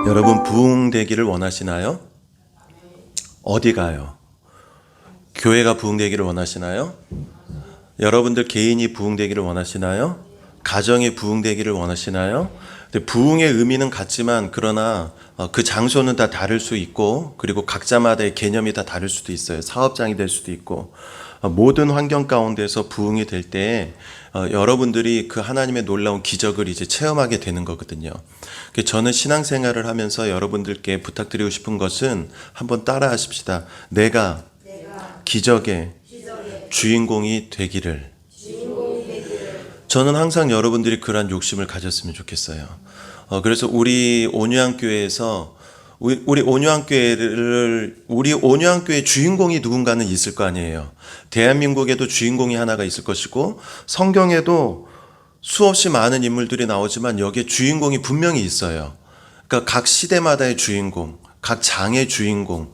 여러분 부흥되기를 원하시나요? 어디 가요? 교회가 부흥되기를 원하시나요? 여러분들 개인이 부흥되기를 원하시나요? 가정이 부흥되기를 원하시나요? 근데 부흥의 의미는 같지만 그러나 그 장소는 다 다를 수 있고, 그리고 각자마다의 개념이 다 다를 수도 있어요. 사업장이 될 수도 있고, 모든 환경 가운데서 부흥이 될 때 여러분들이 그 하나님의 놀라운 기적을 이제 체험하게 되는 거거든요. 저는 신앙생활을 하면서 여러분들께 부탁드리고 싶은 것은 한번 따라 하십시다. 내가 기적의 주인공이 되기를. 저는 항상 여러분들이 그러한 욕심을 가졌으면 좋겠어요. 그래서 우리 온유한교회에서 우리 온유한교회의 주인공이 누군가는 있을 거 아니에요. 대한민국에도 주인공이 하나가 있을 것이고, 성경에도 수없이 많은 인물들이 나오지만 여기에 주인공이 분명히 있어요. 그러니까 각 시대마다의 주인공, 각 장의 주인공,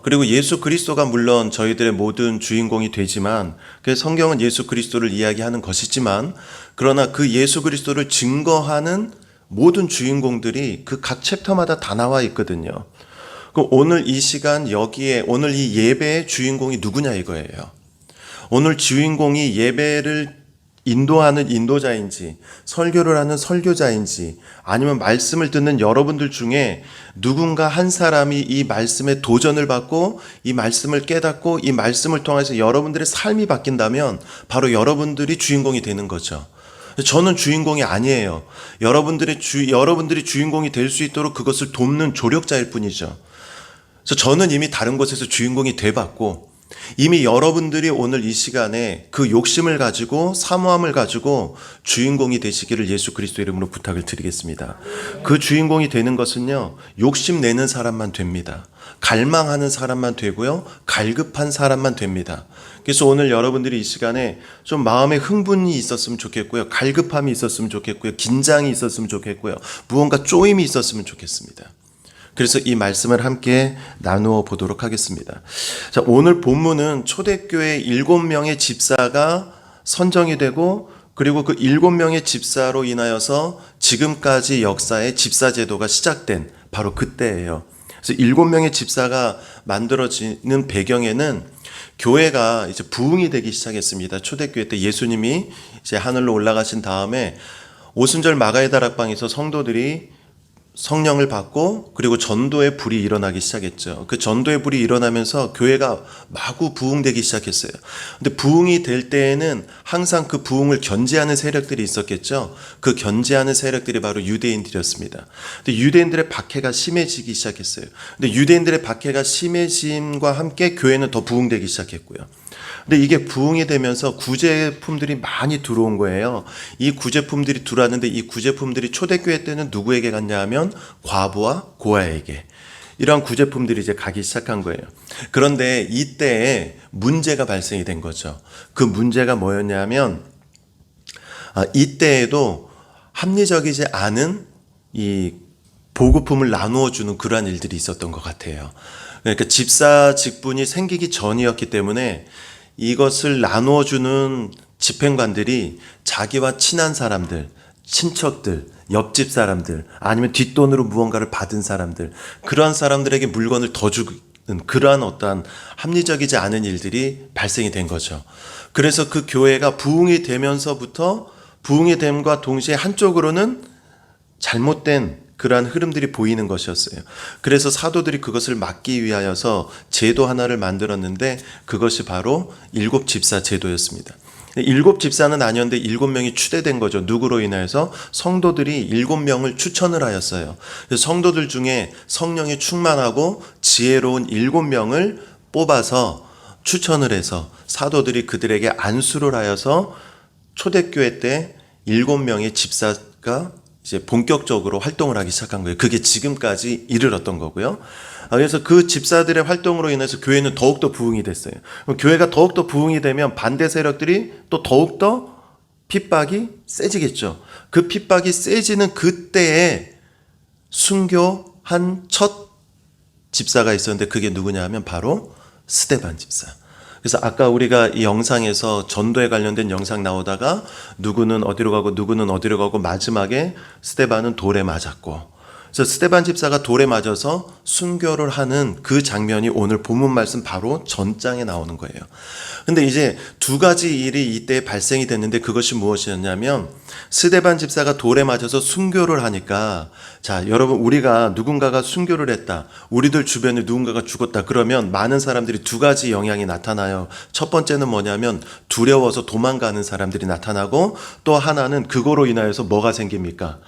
그리고 예수 그리스도가 물론 저희들의 모든 주인공이 되지만, 그 성경은 예수 그리스도를 이야기하는 것이지만, 그러나 그 예수 그리스도를 증거하는 모든 주인공들이 그 각 챕터마다 다 나와 있거든요. 그럼 오늘 이 시간 여기에, 오늘 이 예배의 주인공이 누구냐 이거예요. 오늘 주인공이 예배를 인도하는 인도자인지, 설교를 하는 설교자인지, 아니면 말씀을 듣는 여러분들 중에 누군가 한 사람이 이 말씀에 도전을 받고, 이 말씀을 깨닫고, 이 말씀을 통해서 여러분들의 삶이 바뀐다면 바로 여러분들이 주인공이 되는 거죠. 저는 주인공이 아니에요. 여러분들이 주인공이 될 수 있도록 그것을 돕는 조력자일 뿐이죠. 그래서 저는 이미 다른 곳에서 주인공이 돼봤고, 이미 여러분들이 오늘 이 시간에 그 욕심을 가지고, 사모함을 가지고 주인공이 되시기를 예수 그리스도 이름으로 부탁을 드리겠습니다. 그 주인공이 되는 것은요, 욕심내는 사람만 됩니다. 갈망하는 사람만 되고요, 갈급한 사람만 됩니다. 그래서 오늘 여러분들이 이 시간에 좀 마음에 흥분이 있었으면 좋겠고요, 갈급함이 있었으면 좋겠고요, 긴장이 있었으면 좋겠고요, 무언가 쪼임이 있었으면 좋겠습니다. 그래서 이 말씀을 함께 나누어 보도록 하겠습니다. 자, 오늘 본문은 초대교회 7명의 집사가 선정이 되고, 그리고 그 7명의 집사로 인하여서 지금까지 역사의 집사 제도가 시작된 바로 그때예요. 그래서 7명의 집사가 만들어지는 배경에는 교회가 이제 부흥이 되기 시작했습니다. 초대교회 때 예수님이 이제 하늘로 올라가신 다음에 오순절 마가의 다락방에서 성도들이 성령을 받고, 그리고 전도의 불이 일어나기 시작했죠. 그 전도의 불이 일어나면서 교회가 마구 부흥되기 시작했어요. 근데 부흥이 될 때에는 항상 그 부흥을 견제하는 세력들이 있었겠죠. 그 견제하는 세력들이 바로 유대인들이었습니다. 근데 유대인들의 박해가 심해지기 시작했어요. 근데 유대인들의 박해가 심해짐과 함께 교회는 더 부흥되기 시작했고요. 근데 이게 부흥이 되면서 구제품들이 많이 들어온 거예요. 이 구제품들이 들어왔는데, 이 구제품들이 초대교회 때는 누구에게 갔냐 하면 과부와 고아에게, 이러한 구제품들이 이제 가기 시작한 거예요. 그런데 이때에 문제가 발생이 된 거죠. 그 문제가 뭐였냐면, 이때에도 합리적이지 않은 이 보급품을 나누어 주는 그러한 일들이 있었던 것 같아요. 그러니까 집사 직분이 생기기 전이었기 때문에 이것을 나누어 주는 집행관들이 자기와 친한 사람들, 친척들, 옆집 사람들, 아니면 뒷돈으로 무언가를 받은 사람들, 그러한 사람들에게 물건을 더 주는 그러한 어떠한 합리적이지 않은 일들이 발생이 된 거죠. 그래서 그 교회가 부흥이 되면서부터, 부흥이 됨과 동시에 한쪽으로는 잘못된 그러한 흐름들이 보이는 것이었어요. 그래서 사도들이 그것을 막기 위하여서 제도 하나를 만들었는데, 그것이 바로 7집사 제도였습니다. 7집사는 아니었는데 7명이 추대된 거죠. 누구로 인하여서? 성도들이 7명을 추천을 하였어요. 그래서 성도들 중에 성령이 충만하고 지혜로운 7명을 뽑아서 추천을 해서 사도들이 그들에게 안수를 하여서 초대교회 때 7명의 집사가 이제 본격적으로 활동을 하기 시작한 거예요. 그게 지금까지 이르렀던 거고요. 그래서 그 집사들의 활동으로 인해서 교회는 더욱더 부흥이 됐어요. 교회가 더욱더 부흥이 되면 반대 세력들이 또 더욱더 핍박이 세지겠죠. 그 핍박이 세지는 그때에 순교한 첫 집사가 있었는데, 그게 누구냐 하면 바로 스데반 집사. 그래서 아까 우리가 이 영상에서 전도에 관련된 영상 나오다가 누구는 어디로 가고 누구는 어디로 가고, 마지막에 스데반은 돌에 맞았고, 그래서 스데반 집사가 돌에 맞아서 순교를 하는 그 장면이 오늘 본문 말씀 바로 전장에 나오는 거예요. 근데 이제 두 가지 일이 이때 발생이 됐는데 그것이 무엇이었냐면 스데반 집사가 돌에 맞아서 순교를 하니까 자, 여러분 우리가 누군가가 순교를 했다. 우리들 주변에 누군가가 죽었다. 그러면 많은 사람들이 두 가지 영향이 나타나요. 첫 번째는 뭐냐면 두려워서 도망가는 사람들이 나타나고 또 하나는 그거로 인하여서 뭐가 생깁니까?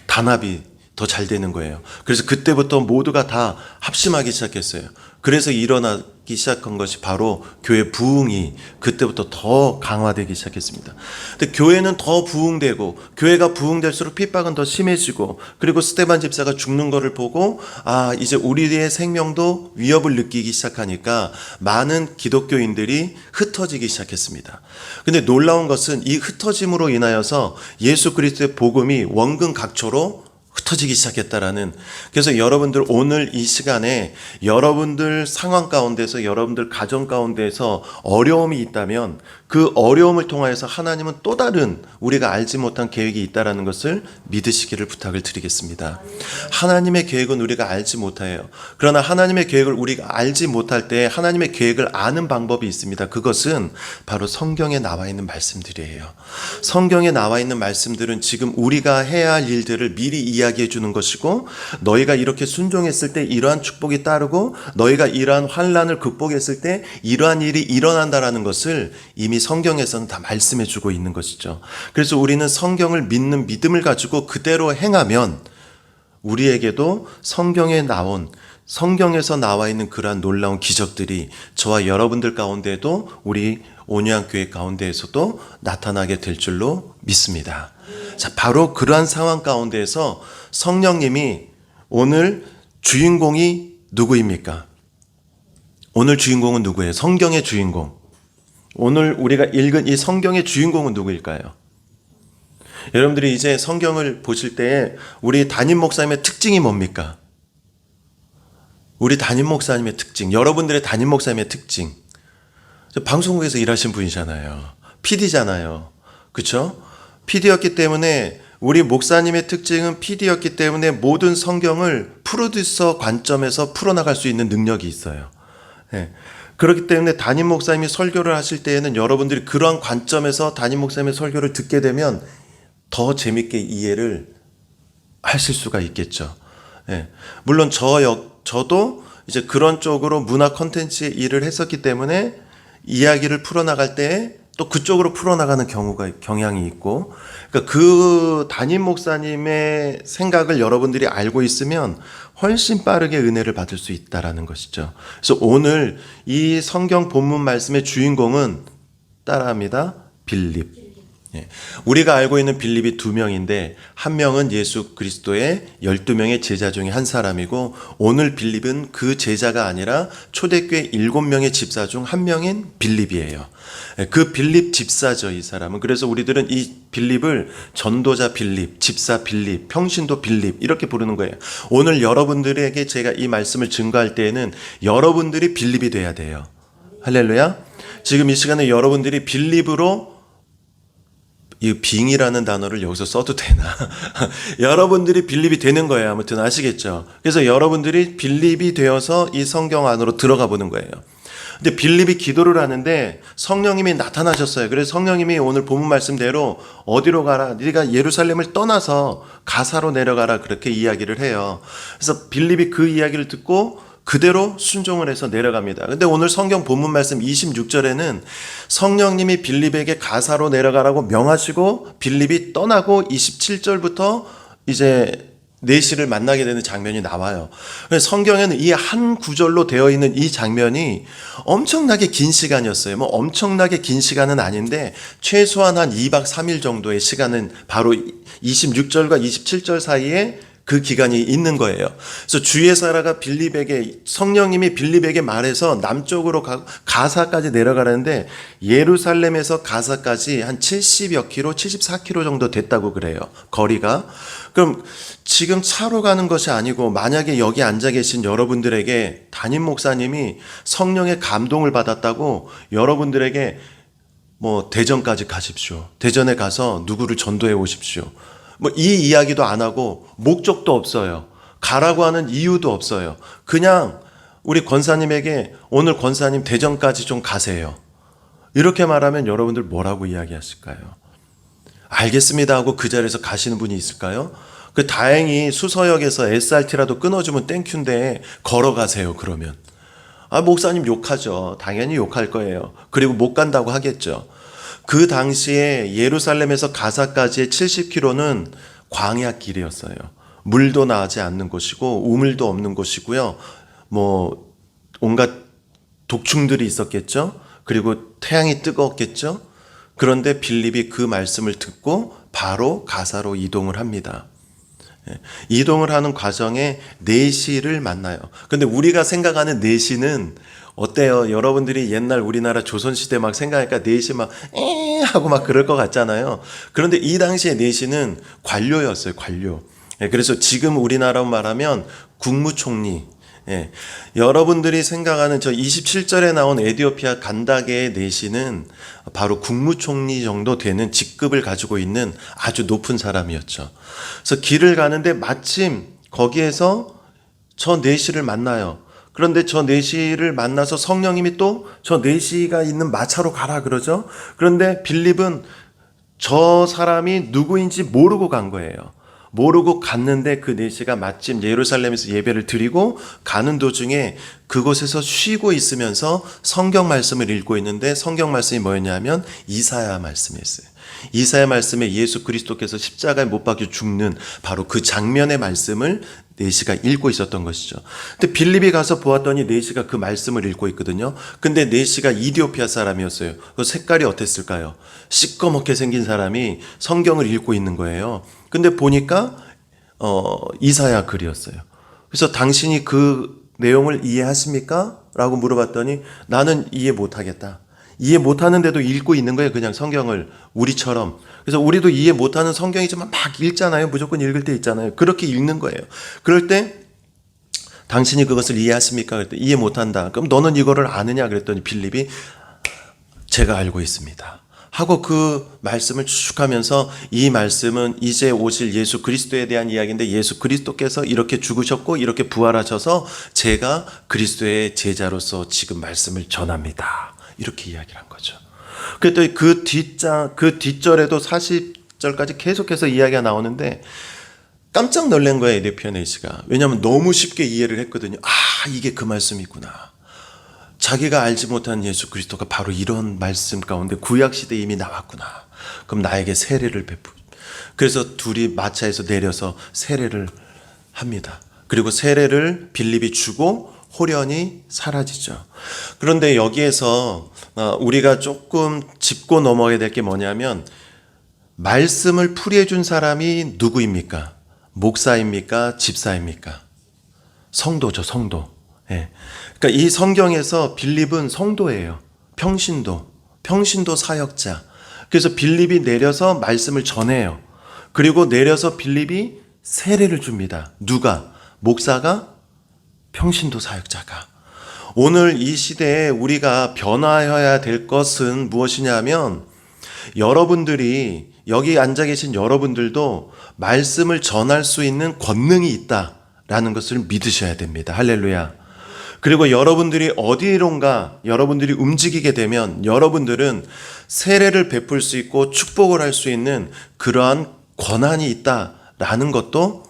단합이 더 잘 되는 거예요. 그래서 그때부터 모두가 다 합심하기 시작했어요. 그래서 일어나기 시작한 것이 바로 교회 부흥이 그때부터 더 강화되기 시작했습니다. 근데 교회는 더 부흥되고 교회가 부흥될수록 핍박은 더 심해지고 그리고 스데반 집사가 죽는 것을 보고 아 이제 우리의 생명도 위협을 느끼기 시작하니까 많은 기독교인들이 흩어지기 시작했습니다. 근데 놀라운 것은 이 흩어짐으로 인하여서 예수 그리스도의 복음이 원근 각처로 흩어지기 시작했다라는. 그래서 여러분들 오늘 이 시간에 여러분들 상황 가운데서 여러분들 가정 가운데서 어려움이 있다면 그 어려움을 통하여서 하나님은 또 다른 우리가 알지 못한 계획이 있다라는 것을 믿으시기를 부탁을 드리겠습니다. 하나님의 계획은 우리가 알지 못해요. 그러나 하나님의 계획을 우리가 알지 못할 때 하나님의 계획을 아는 방법이 있습니다. 그것은 바로 성경에 나와 있는 말씀들이에요. 성경에 나와 있는 말씀들은 지금 우리가 해야 할 일들을 미리 이야기해 주는 것이고 너희가 이렇게 순종했을 때 이러한 축복이 따르고 너희가 이러한 환난을 극복했을 때 이러한 일이 일어난다라는 것을 이미 성경에서는 다 말씀해 주고 있는 것이죠. 그래서 우리는 성경을 믿는 믿음을 가지고 그대로 행하면 우리에게도 성경에서 나와 있는 그러한 놀라운 기적들이 저와 여러분들 가운데도 우리 온유한 교회 가운데에서도 나타나게 될 줄로 믿습니다. 자, 바로 그러한 상황 가운데에서 성령님이 오늘 주인공이 누구입니까? 오늘 주인공은 누구예요? 성경의 주인공. 오늘 우리가 읽은 이 성경의 주인공은 누구일까요? 여러분들이 이제 성경을 보실 때 우리 담임 목사님의 특징이 뭡니까? 우리 담임 목사님의 특징, 여러분들의 담임 목사님의 특징. 방송국에서 일하신 분이잖아요. PD잖아요. 그렇죠? PD였기 때문에 우리 목사님의 특징은 PD였기 때문에 모든 성경을 프로듀서 관점에서 풀어나갈 수 있는 능력이 있어요. 네. 그렇기 때문에 담임 목사님이 설교를 하실 때에는 여러분들이 그러한 관점에서 담임 목사님의 설교를 듣게 되면 더 재밌게 이해를 하실 수가 있겠죠. 네. 물론 저도 이제 그런 쪽으로 문화 콘텐츠의 일을 했었기 때문에 이야기를 풀어나갈 때 또 그쪽으로 풀어나가는 경향이 있고, 그러니까 그 담임 목사님의 생각을 여러분들이 알고 있으면 훨씬 빠르게 은혜를 받을 수 있다라는 것이죠. 그래서 오늘 이 성경 본문 말씀의 주인공은 따라합니다. 빌립. 우리가 알고 있는 빌립이 두 명인데 한 명은 예수 그리스도의 12명의 제자 중에 한 사람이고 오늘 빌립은 그 제자가 아니라 초대교회 7명의 집사 중 한 명인 빌립이에요. 그 빌립 집사죠, 이 사람은. 그래서 우리들은 이 빌립을 전도자 빌립, 집사 빌립, 평신도 빌립 이렇게 부르는 거예요. 오늘 여러분들에게 제가 이 말씀을 증거할 때에는 여러분들이 빌립이 돼야 돼요. 할렐루야. 지금 이 시간에 여러분들이 빌립으로 이 빙이라는 단어를 여기서 써도 되나? 여러분들이 빌립이 되는 거예요. 아무튼 아시겠죠? 그래서 여러분들이 빌립이 되어서 이 성경 안으로 들어가 보는 거예요. 근데 빌립이 기도를 하는데 성령님이 나타나셨어요. 그래서 성령님이 오늘 본문 말씀대로 어디로 가라? 네가 예루살렘을 떠나서 가사로 내려가라. 그렇게 이야기를 해요. 그래서 빌립이 그 이야기를 듣고 그대로 순종을 해서 내려갑니다. 근데 오늘 성경 본문 말씀 26절에는 성령님이 빌립에게 가사로 내려가라고 명하시고 빌립이 떠나고 27절부터 이제 내시를 만나게 되는 장면이 나와요. 성경에는 이 한 구절로 되어 있는 이 장면이 엄청나게 긴 시간이었어요. 뭐 엄청나게 긴 시간은 아닌데 최소한 한 2박 3일 정도의 시간은 바로 26절과 27절 사이에 그 기간이 있는 거예요. 그래서 주의 사라가 빌립에게 성령님이 빌립에게 말해서 남쪽으로 가사까지 내려가라는데 예루살렘에서 가사까지 한 70여 킬로, 74킬로 정도 됐다고 그래요. 거리가. 그럼 지금 차로 가는 것이 아니고 만약에 여기 앉아 계신 여러분들에게 담임 목사님이 성령의 감동을 받았다고 여러분들에게 뭐 대전까지 가십시오. 대전에 가서 누구를 전도해 오십시오. 뭐 이 이야기도 안 하고 목적도 없어요. 가라고 하는 이유도 없어요. 그냥 우리 권사님에게 오늘 권사님 대전까지 좀 가세요. 이렇게 말하면 여러분들 뭐라고 이야기하실까요? 알겠습니다 하고 그 자리에서 가시는 분이 있을까요? 다행히 수서역에서 SRT라도 끊어주면 땡큐인데 걸어가세요 그러면. 목사님 욕하죠. 당연히 욕할 거예요. 그리고 못 간다고 하겠죠. 그 당시에 예루살렘에서 가사까지의 70km는 광야길이었어요. 물도 나지 않는 곳이고 우물도 없는 곳이고요. 뭐 온갖 독충들이 있었겠죠. 그리고 태양이 뜨거웠겠죠. 그런데 빌립이 그 말씀을 듣고 바로 가사로 이동을 합니다. 이동을 하는 과정에 내시를 만나요. 근데 우리가 생각하는 내시는 어때요? 여러분들이 옛날 우리나라 조선시대 막 생각하니까 내시 막 하고 막 그럴 것 같잖아요. 그런데 이 당시에 내시는 관료였어요. 관료. 그래서 지금 우리나라로 말하면 국무총리. 여러분들이 생각하는 저 27절에 나온 에디오피아 간다게의 내시는 바로 국무총리 정도 되는 직급을 가지고 있는 아주 높은 사람이었죠. 그래서 길을 가는데 마침 거기에서 저 내시를 만나요. 그런데 저 내시를 만나서 성령님이 또 저 내시가 있는 마차로 가라 그러죠. 그런데 빌립은 저 사람이 누구인지 모르고 간 거예요. 모르고 갔는데 그 내시가 마침 예루살렘에서 예배를 드리고 가는 도중에 그곳에서 쉬고 있으면서 성경 말씀을 읽고 있는데 성경 말씀이 뭐였냐면 이사야 말씀이었어요. 이사야 말씀에 예수 그리스도께서 십자가에 못 박혀 죽는 바로 그 장면의 말씀을 내시가 읽고 있었던 것이죠. 근데 빌립이 가서 보았더니 내시가 그 말씀을 읽고 있거든요. 근데 내시가 이디오피아 사람이었어요. 그 색깔이 어땠을까요? 시꺼멓게 생긴 사람이 성경을 읽고 있는 거예요. 근데 보니까 이사야 글이었어요. 그래서 당신이 그 내용을 이해하십니까? 라고 물어봤더니 나는 이해 못하겠다. 이해 못하는데도 읽고 있는 거예요. 그냥 성경을 우리처럼. 그래서 우리도 이해 못하는 성경이지만 막 읽잖아요. 무조건 읽을 때 있잖아요. 그렇게 읽는 거예요. 그럴 때 당신이 그것을 이해하십니까? 그랬더니 이해 못한다. 그럼 너는 이거를 아느냐? 그랬더니 빌립이 제가 알고 있습니다. 하고 그 말씀을 추측하면서 이 말씀은 이제 오실 예수 그리스도에 대한 이야기인데 예수 그리스도께서 이렇게 죽으셨고 이렇게 부활하셔서 제가 그리스도의 제자로서 지금 말씀을 전합니다. 이렇게 이야기를 한 거죠. 그랬더니 그 뒷절에도 40절까지 계속해서 이야기가 나오는데 깜짝 놀란 거예요. 에디오피아 내시가. 왜냐하면 너무 쉽게 이해를 했거든요. 이게 그 말씀이구나. 자기가 알지 못한 예수 그리스도가 바로 이런 말씀 가운데 구약시대에 이미 나왔구나. 그럼 나에게 세례를 그래서 둘이 마차에서 내려서 세례를 합니다. 그리고 세례를 빌립이 주고 호련히 사라지죠. 그런데 여기에서 우리가 조금 짚고 넘어가야 될 게 뭐냐면 말씀을 풀이해 준 사람이 누구입니까? 목사입니까? 집사입니까? 성도죠. 성도. 그러니까 이 성경에서 빌립은 성도예요. 평신도 사역자. 그래서 빌립이 내려서 말씀을 전해요. 그리고 내려서 빌립이 세례를 줍니다. 누가? 목사가? 평신도 사역자가. 오늘 이 시대에 우리가 변화해야 될 것은 무엇이냐면 여러분들이 여기 앉아 계신 여러분들도 말씀을 전할 수 있는 권능이 있다라는 것을 믿으셔야 됩니다. 할렐루야. 그리고 여러분들이 어디론가 여러분들이 움직이게 되면 여러분들은 세례를 베풀 수 있고 축복을 할 수 있는 그러한 권한이 있다라는 것도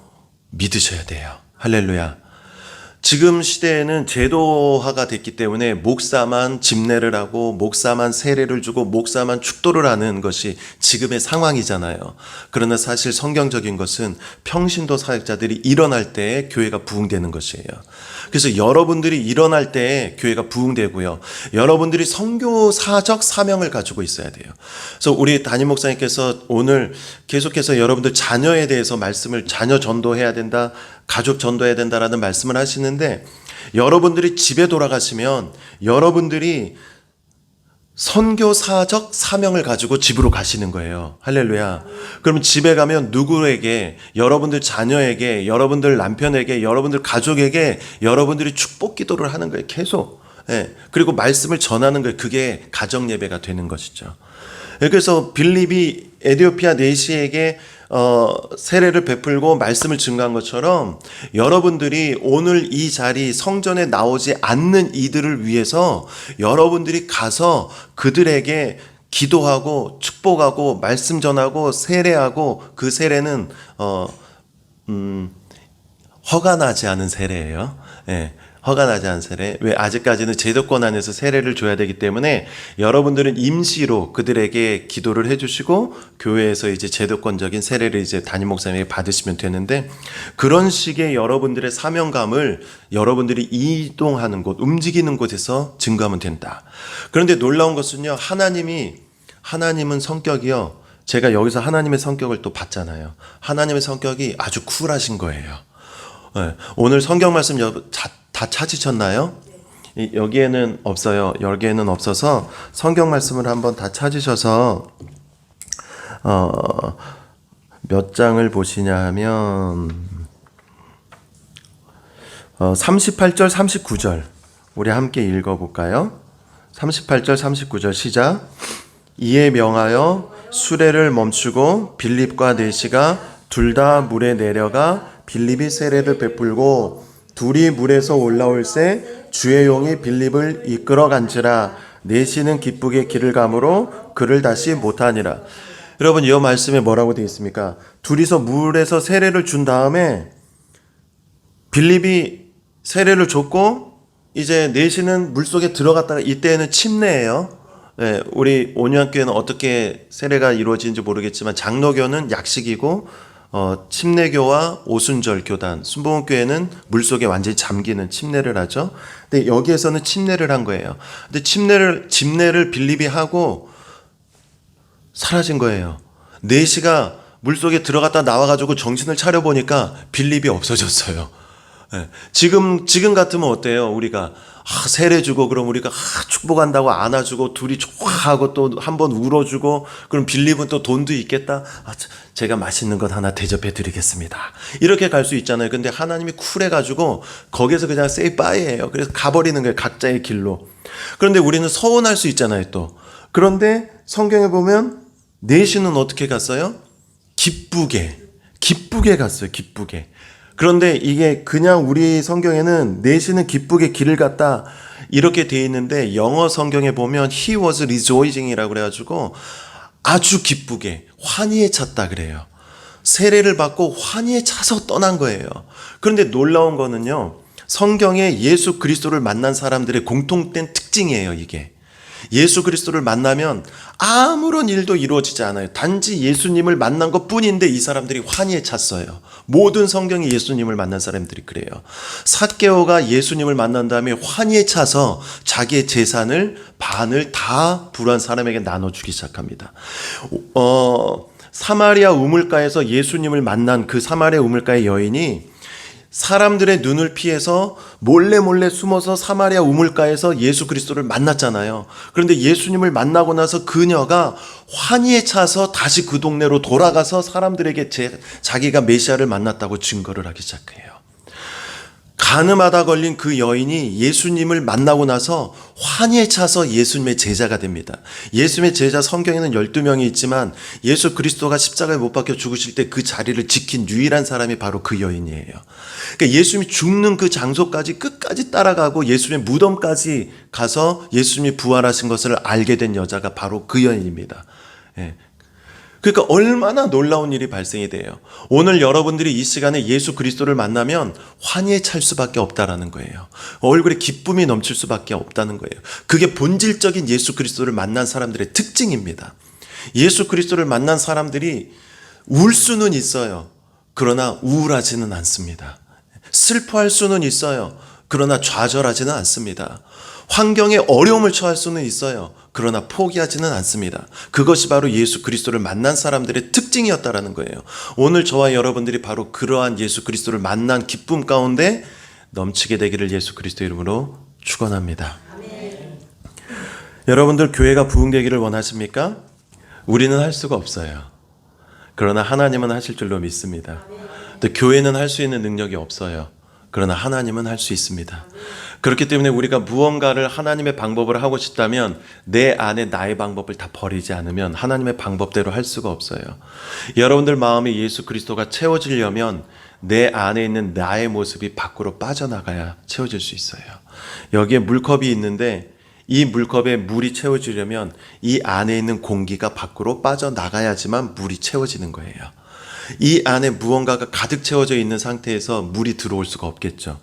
믿으셔야 돼요. 할렐루야. 지금 시대에는 제도화가 됐기 때문에 목사만 집례를 하고 목사만 세례를 주고 목사만 축도를 하는 것이 지금의 상황이잖아요. 그러나 사실 성경적인 것은 평신도 사역자들이 일어날 때 교회가 부흥되는 것이에요. 그래서 여러분들이 일어날 때 교회가 부흥되고요. 여러분들이 선교사적 사명을 가지고 있어야 돼요. 그래서 우리 담임 목사님께서 오늘 계속해서 여러분들 자녀에 대해서 말씀을 자녀 전도해야 된다. 가족 전도해야 된다라는 말씀을 하시는데 여러분들이 집에 돌아가시면 여러분들이 선교사적 사명을 가지고 집으로 가시는 거예요. 할렐루야. 그러면 집에 가면 누구에게, 여러분들 자녀에게, 여러분들 남편에게, 여러분들 가족에게 여러분들이 축복 기도를 하는 거예요. 계속. 그리고 말씀을 전하는 거예요. 그게 가정 예배가 되는 것이죠. 그래서 빌립이 에디오피아 내시에게 세례를 베풀고 말씀을 증거한 것처럼 여러분들이 오늘 이 자리 성전에 나오지 않는 이들을 위해서 여러분들이 가서 그들에게 기도하고 축복하고 말씀 전하고 세례하고, 그 세례는 허가 나지 않은 세례예요. 예. 허가 나지 않은 세례. 왜? 아직까지는 제도권 안에서 세례를 줘야 되기 때문에 여러분들은 임시로 그들에게 기도를 해주시고 교회에서 이제 제도권적인 세례를 이제 담임 목사님에게 받으시면 되는데, 그런 식의 여러분들의 사명감을 여러분들이 이동하는 곳, 움직이는 곳에서 증거하면 된다. 그런데 놀라운 것은요, 하나님은 성격이요, 제가 여기서 하나님의 성격을 또 봤잖아요. 하나님의 성격이 아주 쿨하신 거예요. 네. 오늘 성경 말씀 다 찾으셨나요? 여기에는 없어요. 여기에는 없어서 성경 말씀을 한번 다 찾으셔서 몇 장을 보시냐 하면 38절 39절 우리 함께 읽어볼까요? 38절 39절 시작. 이에 명하여 수레를 멈추고 빌립과 내시가 둘 다 물에 내려가 빌립이 세례를 베풀고 둘이 물에서 올라올새 주의 용이 빌립을 이끌어 간지라. 내시는 기쁘게 길을 가므로 그를 다시 못하니라. 여러분, 이 말씀에 뭐라고 되어 있습니까? 둘이서 물에서 세례를 준 다음에 빌립이 세례를 줬고 이제 내시는 물속에 들어갔다가, 이때는 침례예요. 네, 우리 온유한교회는 어떻게 세례가 이루어지는지 모르겠지만 장로교는 약식이고 침례교와 오순절 교단, 순복음교회는 물속에 완전히 잠기는 침례를 하죠. 근데 여기에서는 침례를 한 거예요. 근데 침례를 빌립이 하고 사라진 거예요. 내시가 물속에 들어갔다 나와가지고 정신을 차려보니까 빌립이 없어졌어요. 네. 지금 같으면 어때요? 우리가 세례 주고 그럼 우리가 축복한다고 안아주고 둘이 좋아하고 또 한번 울어주고, 그럼 빌립은 또 돈도 있겠다. 제가 맛있는 것 하나 대접해 드리겠습니다. 이렇게 갈 수 있잖아요. 근데 하나님이 쿨해가지고 거기서 그냥 say bye예요. 그래서 가버리는 거예요. 각자의 길로. 그런데 우리는 서운할 수 있잖아요 또. 그런데 성경에 보면 내시는 어떻게 갔어요? 기쁘게 갔어요. 기쁘게. 그런데 이게 그냥 우리 성경에는 내시는 기쁘게 길을 갔다 이렇게 돼 있는데, 영어 성경에 보면 he was rejoicing이라고 그래가지고 아주 기쁘게 환희에 찼다 그래요. 세례를 받고 환희에 차서 떠난 거예요. 그런데 놀라운 거는요, 성경에 예수 그리스도를 만난 사람들의 공통된 특징이에요. 이게 예수 그리스도를 만나면 아무런 일도 이루어지지 않아요. 단지 예수님을 만난 것 뿐인데 이 사람들이 환희에 찼어요. 모든 성경이 예수님을 만난 사람들이 그래요. 삭개오가 예수님을 만난 다음에 환희에 차서 자기의 재산을 반을 다 불우한 사람에게 나눠주기 시작합니다. 사마리아 우물가에서 예수님을 만난 그 사마리아 우물가의 여인이 사람들의 눈을 피해서 몰래 숨어서 사마리아 우물가에서 예수 그리스도를 만났잖아요. 그런데 예수님을 만나고 나서 그녀가 환희에 차서 다시 그 동네로 돌아가서 사람들에게 자기가 메시아를 만났다고 증거를 하기 시작해요. 가늠하다 걸린 그 여인이 예수님을 만나고 나서 환희에 차서 예수님의 제자가 됩니다. 예수님의 제자, 성경에는 12명이 있지만 예수 그리스도가 십자가에 못 박혀 죽으실 때 그 자리를 지킨 유일한 사람이 바로 그 여인이에요. 그러니까 예수님이 죽는 그 장소까지 끝까지 따라가고 예수님의 무덤까지 가서 예수님이 부활하신 것을 알게 된 여자가 바로 그 여인입니다. 예. 그러니까 얼마나 놀라운 일이 발생이 돼요. 오늘 여러분들이 이 시간에 예수 그리스도를 만나면 환희에 찰 수밖에 없다라는 거예요. 얼굴에 기쁨이 넘칠 수밖에 없다는 거예요. 그게 본질적인 예수 그리스도를 만난 사람들의 특징입니다. 예수 그리스도를 만난 사람들이 울 수는 있어요. 그러나 우울하지는 않습니다. 슬퍼할 수는 있어요. 그러나 좌절하지는 않습니다. 환경에 어려움을 처할 수는 있어요. 그러나 포기하지는 않습니다. 그것이 바로 예수 그리스도를 만난 사람들의 특징이었다라는 거예요. 오늘 저와 여러분들이 바로 그러한 예수 그리스도를 만난 기쁨 가운데 넘치게 되기를 예수 그리스도 이름으로 축원합니다. 아멘. 여러분들 교회가 부흥되기를 원하십니까? 우리는 할 수가 없어요. 그러나 하나님은 하실 줄로 믿습니다. 근데 교회는 할 수 있는 능력이 없어요. 그러나 하나님은 할 수 있습니다. 그렇기 때문에 우리가 무언가를 하나님의 방법을 하고 싶다면 내 안에 나의 방법을 다 버리지 않으면 하나님의 방법대로 할 수가 없어요. 여러분들 마음에 예수 그리스도가 채워지려면 내 안에 있는 나의 모습이 밖으로 빠져나가야 채워질 수 있어요. 여기에 물컵이 있는데 이 물컵에 물이 채워지려면 이 안에 있는 공기가 밖으로 빠져나가야지만 물이 채워지는 거예요. 이 안에 무언가가 가득 채워져 있는 상태에서 물이 들어올 수가 없겠죠.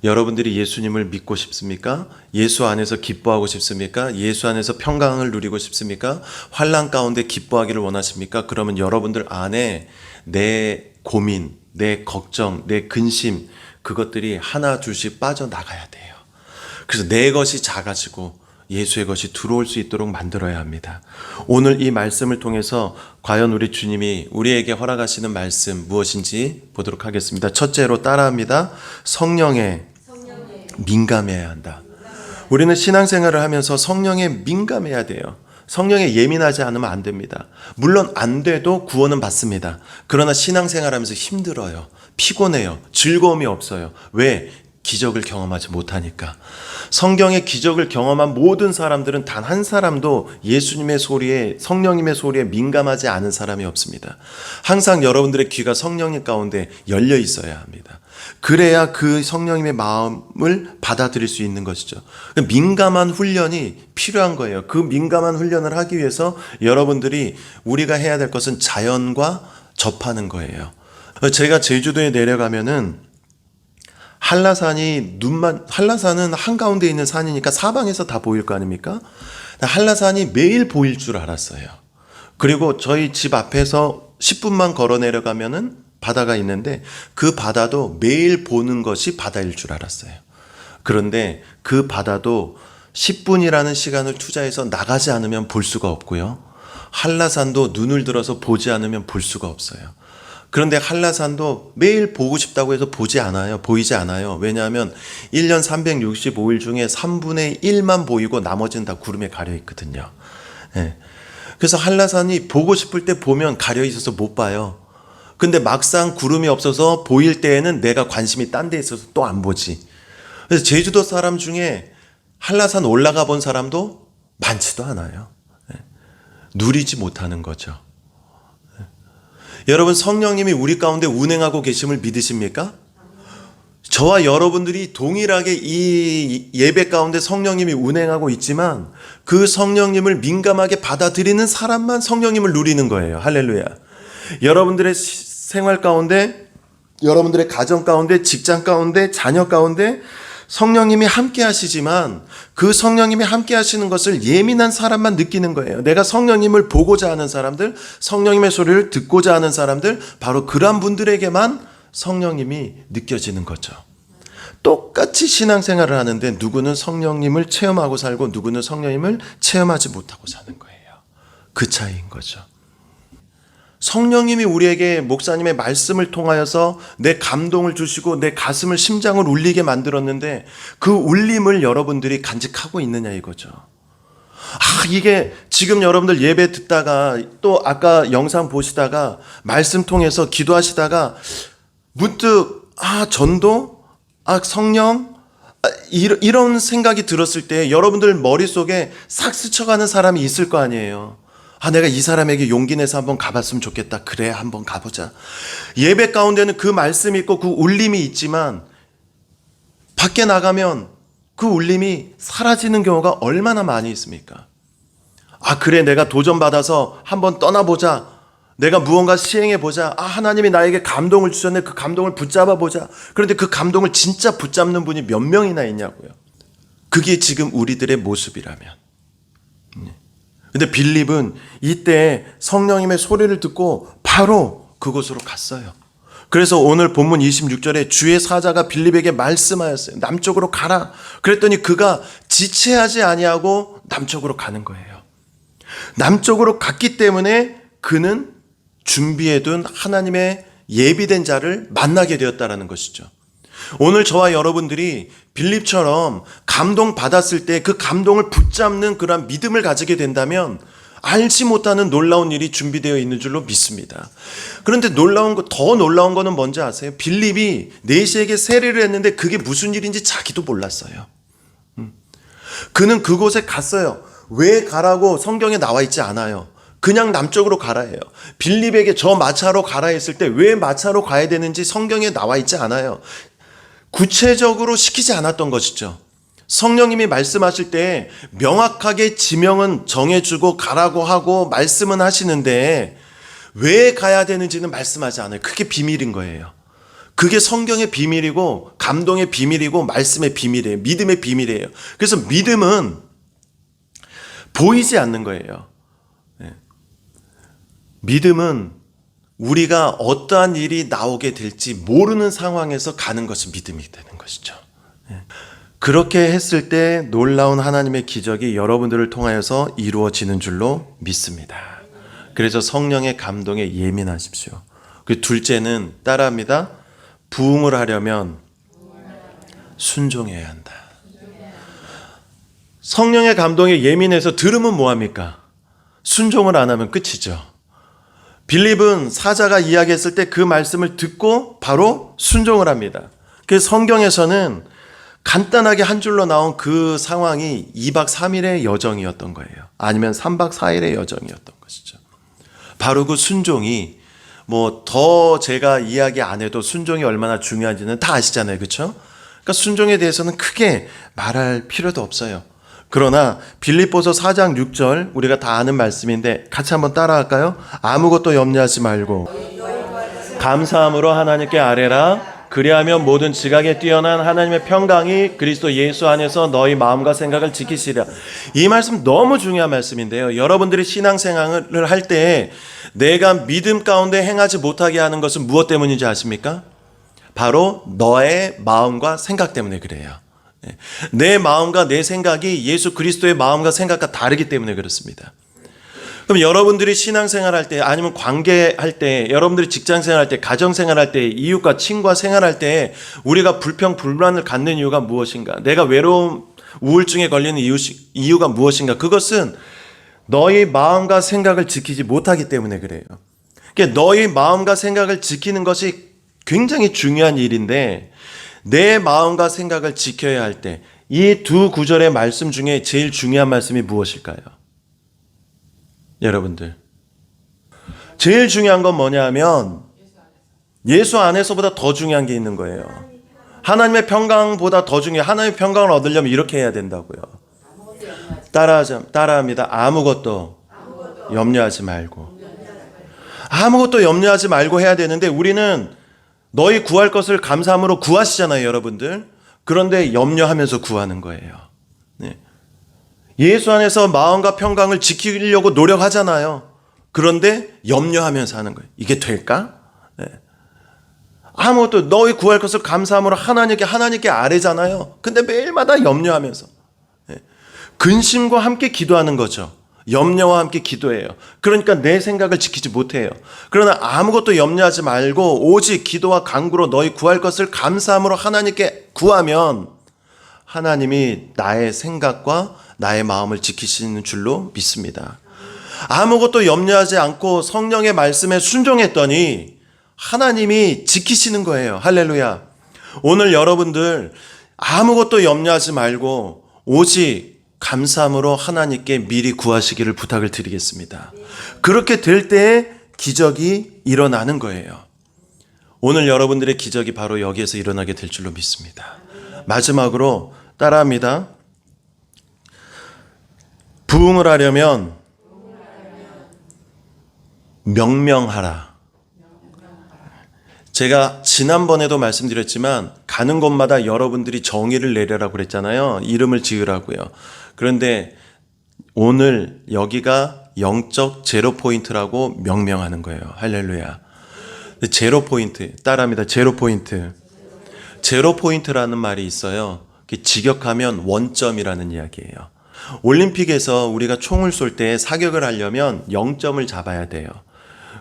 여러분들이 예수님을 믿고 싶습니까? 예수 안에서 기뻐하고 싶습니까? 예수 안에서 평강을 누리고 싶습니까? 환난 가운데 기뻐하기를 원하십니까? 그러면 여러분들 안에 내 고민, 내 걱정, 내 근심, 그것들이 하나 둘씩 빠져나가야 돼요. 그래서 내 것이 작아지고 예수의 것이 들어올 수 있도록 만들어야 합니다. 오늘 이 말씀을 통해서 과연 우리 주님이 우리에게 허락하시는 말씀 무엇인지 보도록 하겠습니다. 첫째로 따라합니다. 성령에 민감해야 한다. 우리는 신앙생활을 하면서 성령에 민감해야 돼요. 성령에 예민하지 않으면 안 됩니다. 물론 안 돼도 구원은 받습니다. 그러나 신앙생활하면서 힘들어요. 피곤해요. 즐거움이 없어요. 왜? 기적을 경험하지 못하니까. 성경의 기적을 경험한 모든 사람들은 단 한 사람도 예수님의 소리에, 성령님의 소리에 민감하지 않은 사람이 없습니다. 항상 여러분들의 귀가 성령님 가운데 열려 있어야 합니다. 그래야 그 성령님의 마음을 받아들일 수 있는 것이죠. 민감한 훈련이 필요한 거예요. 그 민감한 훈련을 하기 위해서 여러분들이 우리가 해야 될 것은 자연과 접하는 거예요. 제가 제주도에 내려가면은 한라산은 한가운데 있는 산이니까 사방에서 다 보일 거 아닙니까? 한라산이 매일 보일 줄 알았어요. 그리고 저희 집 앞에서 10분만 걸어 내려가면은 바다가 있는데 그 바다도 매일 보는 것이 바다일 줄 알았어요. 그런데 그 바다도 10분이라는 시간을 투자해서 나가지 않으면 볼 수가 없고요. 한라산도 눈을 들어서 보지 않으면 볼 수가 없어요. 그런데 한라산도 매일 보고 싶다고 해서 보이지 않아요. 왜냐하면 1년 365일 중에 3분의 1만 보이고 나머지는 다 구름에 가려 있거든요. 네. 그래서 한라산이 보고 싶을 때 보면 가려 있어서 못 봐요. 근데 막상 구름이 없어서 보일 때에는 내가 관심이 딴 데 있어서 또 안 보지. 그래서 제주도 사람 중에 한라산 올라가 본 사람도 많지도 않아요. 네. 누리지 못하는 거죠. 여러분, 성령님이 우리 가운데 운행하고 계심을 믿으십니까? 저와 여러분들이 동일하게 이 예배 가운데 성령님이 운행하고 있지만 그 성령님을 민감하게 받아들이는 사람만 성령님을 누리는 거예요. 할렐루야. 여러분들의 생활 가운데, 여러분들의 가정 가운데, 직장 가운데, 자녀 가운데 성령님이 함께 하시지만 그 성령님이 함께 하시는 것을 예민한 사람만 느끼는 거예요. 내가 성령님을 보고자 하는 사람들, 성령님의 소리를 듣고자 하는 사람들, 바로 그런 분들에게만 성령님이 느껴지는 거죠. 똑같이 신앙생활을 하는데 누구는 성령님을 체험하고 살고 누구는 성령님을 체험하지 못하고 사는 거예요. 그 차이인 거죠. 성령님이 우리에게 목사님의 말씀을 통하여서 내 감동을 주시고 내 가슴을, 심장을 울리게 만들었는데 그 울림을 여러분들이 간직하고 있느냐 이거죠. 이게 지금 여러분들 예배 듣다가 또 아까 영상 보시다가 말씀 통해서 기도하시다가 문득 전도? 성령? 이런 생각이 들었을 때 여러분들 머릿속에 싹 스쳐가는 사람이 있을 거 아니에요. 내가 이 사람에게 용기 내서 한번 가봤으면 좋겠다. 그래, 한번 가보자. 예배 가운데는 그 말씀이 있고 그 울림이 있지만 밖에 나가면 그 울림이 사라지는 경우가 얼마나 많이 있습니까? 그래, 내가 도전받아서 한번 떠나보자. 내가 무언가 시행해보자. 하나님이 나에게 감동을 주셨네. 그 감동을 붙잡아보자. 그런데 그 감동을 진짜 붙잡는 분이 몇 명이나 있냐고요. 그게 지금 우리들의 모습이라면. 근데 빌립은 이때 성령님의 소리를 듣고 바로 그곳으로 갔어요. 그래서 오늘 본문 26절에 주의 사자가 빌립에게 말씀하였어요. 남쪽으로 가라. 그랬더니 그가 지체하지 아니하고 남쪽으로 가는 거예요. 남쪽으로 갔기 때문에 그는 준비해둔 하나님의 예비된 자를 만나게 되었다라는 것이죠. 오늘 저와 여러분들이 빌립처럼 감동받았을 때 그 감동을 붙잡는 그런 믿음을 가지게 된다면 알지 못하는 놀라운 일이 준비되어 있는 줄로 믿습니다. 그런데 더 놀라운 거는 뭔지 아세요? 빌립이 내시에게 세례를 했는데 그게 무슨 일인지 자기도 몰랐어요. 그는 그곳에 갔어요. 왜 가라고 성경에 나와 있지 않아요. 그냥 남쪽으로 가라 해요. 빌립에게 저 마차로 가라 했을 때 왜 마차로 가야 되는지 성경에 나와 있지 않아요. 구체적으로 시키지 않았던 것이죠. 성령님이 말씀하실 때 명확하게 지명은 정해주고 가라고 하고 말씀은 하시는데 왜 가야 되는지는 말씀하지 않아요. 그게 비밀인 거예요. 그게 성경의 비밀이고 감동의 비밀이고 말씀의 비밀이에요. 믿음의 비밀이에요. 그래서 믿음은 보이지 않는 거예요. 믿음은 우리가 어떠한 일이 나오게 될지 모르는 상황에서 가는 것이 믿음이 되는 것이죠. 그렇게 했을 때 놀라운 하나님의 기적이 여러분들을 통하여서 이루어지는 줄로 믿습니다. 그래서 성령의 감동에 예민하십시오. 그 둘째는 따라합니다. 부흥을 하려면 순종해야 한다. 성령의 감동에 예민해서 들으면 뭐합니까? 순종을 안 하면 끝이죠. 빌립은 사자가 이야기했을 때 그 말씀을 듣고 바로 순종을 합니다. 그래서 성경에서는 간단하게 한 줄로 나온 그 상황이 2박 3일의 여정이었던 거예요. 아니면 3박 4일의 여정이었던 것이죠. 바로 그 순종이 더 제가 이야기 안 해도 순종이 얼마나 중요한지는 다 아시잖아요. 그렇죠? 그러니까 순종에 대해서는 크게 말할 필요도 없어요. 그러나 빌립보서 4장 6절 우리가 다 아는 말씀인데 같이 한번 따라할까요? 아무것도 염려하지 말고 감사함으로 하나님께 아뢰라. 그리하면 모든 지각에 뛰어난 하나님의 평강이 그리스도 예수 안에서 너희 마음과 생각을 지키시리라. 이 말씀 너무 중요한 말씀인데요. 여러분들이 신앙생활을 할 때 내가 믿음 가운데 행하지 못하게 하는 것은 무엇 때문인지 아십니까? 바로 너의 마음과 생각 때문에 그래요. 내 마음과 내 생각이 예수 그리스도의 마음과 생각과 다르기 때문에 그렇습니다. 그럼 여러분들이 신앙생활할 때 아니면 관계할 때 여러분들이 직장생활할 때 가정생활할 때 이웃과 친구와 생활할 때 우리가 불평불만을 갖는 이유가 무엇인가? 내가 외로움 우울증에 걸리는 이유가 무엇인가? 그것은 너희 마음과 생각을 지키지 못하기 때문에 그래요. 그러니까 너희 마음과 생각을 지키는 것이 굉장히 중요한 일인데 내 마음과 생각을 지켜야 할 때 이 두 구절의 말씀 중에 제일 중요한 말씀이 무엇일까요? 여러분들 제일 중요한 건 뭐냐 하면 예수 안에서보다 더 중요한 게 있는 거예요. 하나님의 평강보다 더 중요해요. 하나님의 평강을 얻으려면 이렇게 해야 된다고요. 따라합니다. 아무것도 염려하지 말고. 아무것도 염려하지 말고 해야 되는데 우리는 너희 구할 것을 감사함으로 구하시잖아요, 여러분들. 그런데 염려하면서 구하는 거예요. 네. 예수 안에서 마음과 평강을 지키려고 노력하잖아요. 그런데 염려하면서 하는 거예요. 이게 될까? 네. 아무것도 너희 구할 것을 감사함으로 하나님께 아뢰잖아요. 근데 매일마다 염려하면서 근심과 함께 기도하는 거죠. 염려와 함께 기도해요. 그러니까 내 생각을 지키지 못해요. 그러나 아무것도 염려하지 말고 오직 기도와 간구로 너희 구할 것을 감사함으로 하나님께 구하면 하나님이 나의 생각과 나의 마음을 지키시는 줄로 믿습니다. 아무것도 염려하지 않고 성령의 말씀에 순종했더니 하나님이 지키시는 거예요. 할렐루야. 오늘 여러분들 아무것도 염려하지 말고 오직 감사함으로 하나님께 미리 구하시기를 부탁을 드리겠습니다. 그렇게 될 때에 기적이 일어나는 거예요. 오늘 여러분들의 기적이 바로 여기에서 일어나게 될 줄로 믿습니다. 마지막으로 따라합니다. 부흥을 하려면 명명하라. 제가 지난번에도 말씀드렸지만 가는 곳마다 여러분들이 정의를 내려라고 그랬잖아요. 이름을 지으라고요. 그런데 오늘 여기가 영적 제로 포인트라고 명명하는 거예요. 할렐루야. 제로 포인트 따라합니다. 제로 포인트. 제로 포인트라는 말이 있어요. 직역하면 원점이라는 이야기예요. 올림픽에서 우리가 총을 쏠 때 사격을 하려면 0점을 잡아야 돼요.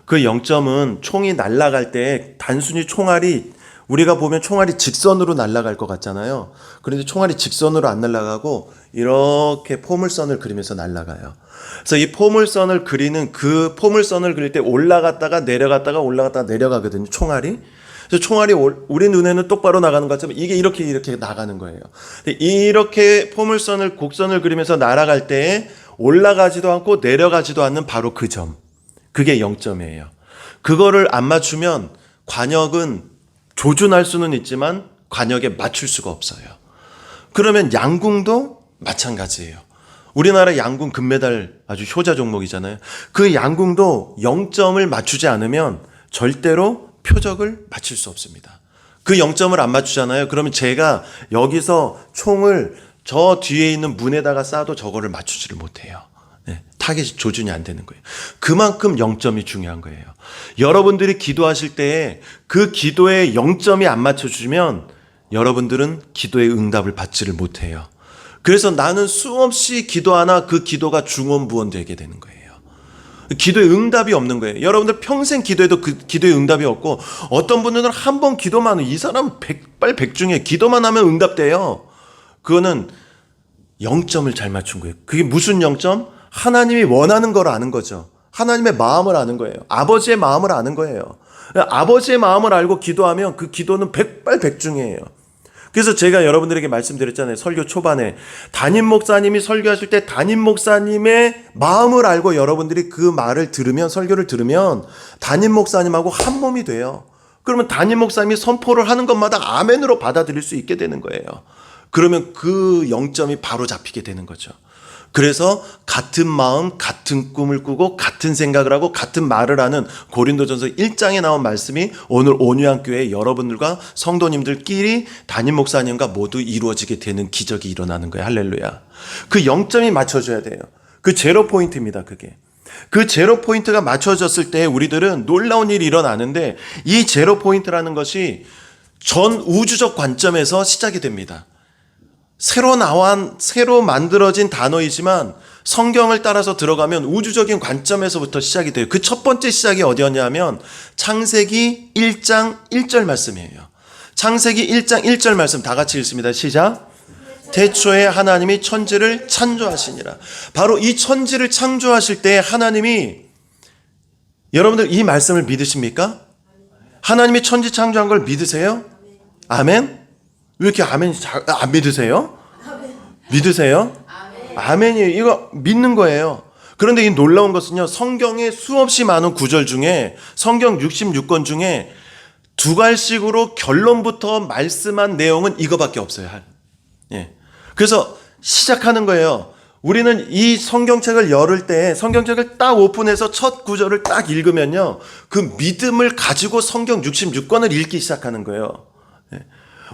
그 0점은 총이 날아갈 때 단순히 총알이 우리가 보면 총알이 직선으로 날아갈 것 같잖아요. 그런데 총알이 직선으로 안 날아가고 이렇게 포물선을 그리면서 날아가요. 그래서 이 포물선을 그리는 그 포물선을 그릴 때 올라갔다가 내려갔다가 올라갔다가 내려가거든요. 총알이. 그래서 총알이 우리 눈에는 똑바로 나가는 것처럼 이게 이렇게 나가는 거예요. 이렇게 포물선을 곡선을 그리면서 날아갈 때 올라가지도 않고 내려가지도 않는 바로 그 점. 그게 0점이에요. 그거를 안 맞추면 관역은 조준할 수는 있지만 관역에 맞출 수가 없어요. 그러면 양궁도 마찬가지예요. 우리나라 양궁 금메달 아주 효자 종목이잖아요. 그 양궁도 0점을 맞추지 않으면 절대로 표적을 맞출 수 없습니다. 그 0점을 안 맞추잖아요. 그러면 제가 여기서 총을 저 뒤에 있는 문에다가 쏴도 저거를 맞추지를 못해요. 타겟이 조준이 안 되는 거예요. 그만큼 0점이 중요한 거예요. 여러분들이 기도하실 때 그 기도에 0점이 안 맞춰주면 여러분들은 기도의 응답을 받지를 못해요. 그래서 나는 수없이 기도하나 그 기도가 중원부원되게 되는 거예요. 기도의 응답이 없는 거예요. 여러분들 평생 기도해도 그 기도의 응답이 없고, 어떤 분들은 한 번 기도만 하면 이 사람은 백발백중에 기도만 하면 응답돼요. 그거는 0점을 잘 맞춘 거예요. 그게 무슨 0점? 하나님이 원하는 걸 아는 거죠. 하나님의 마음을 아는 거예요. 아버지의 마음을 아는 거예요. 아버지의 마음을 알고 기도하면 그 기도는 백발백중이에요. 그래서 제가 여러분들에게 말씀드렸잖아요. 설교 초반에 담임 목사님이 설교하실 때 담임 목사님의 마음을 알고 여러분들이 그 말을 들으면, 설교를 들으면 담임 목사님하고 한 몸이 돼요. 그러면 담임 목사님이 선포를 하는 것마다 아멘으로 받아들일 수 있게 되는 거예요. 그러면 그 0점이 바로 잡히게 되는 거죠. 그래서 같은 마음, 같은 꿈을 꾸고 같은 생각을 하고 같은 말을 하는 고린도전서 1장에 나온 말씀이 오늘 온유한교회 여러분들과 성도님들끼리 담임 목사님과 모두 이루어지게 되는 기적이 일어나는 거예요. 할렐루야. 그 0점이 맞춰져야 돼요. 그 제로 포인트입니다. 그게. 그 제로 포인트가 맞춰졌을 때 우리들은 놀라운 일이 일어나는데, 이 제로 포인트라는 것이 전 우주적 관점에서 시작이 됩니다. 새로 만들어진 단어이지만 성경을 따라서 들어가면 우주적인 관점에서부터 시작이 돼요. 그 첫 번째 시작이 어디였냐면 창세기 1장 1절 말씀이에요. 창세기 1장 1절 말씀 다 같이 읽습니다. 시작. 태초에 하나님이 천지를 창조하시니라. 바로 이 천지를 창조하실 때 하나님이, 여러분들 이 말씀을 믿으십니까? 하나님이 천지 창조한 걸 믿으세요? 아멘? 왜 이렇게 아멘이 안 믿으세요? 믿으세요? 아멘이에요. 이거 믿는 거예요. 그런데 이 놀라운 것은요, 성경의 수없이 많은 구절 중에, 성경 66권 중에 두 갈씩으로 결론부터 말씀한 내용은 이거밖에 없어요. 예. 그래서 시작하는 거예요. 우리는 이 성경책을 열을 때, 성경책을 딱 오픈해서 첫 구절을 딱 읽으면요, 그 믿음을 가지고 성경 66권을 읽기 시작하는 거예요.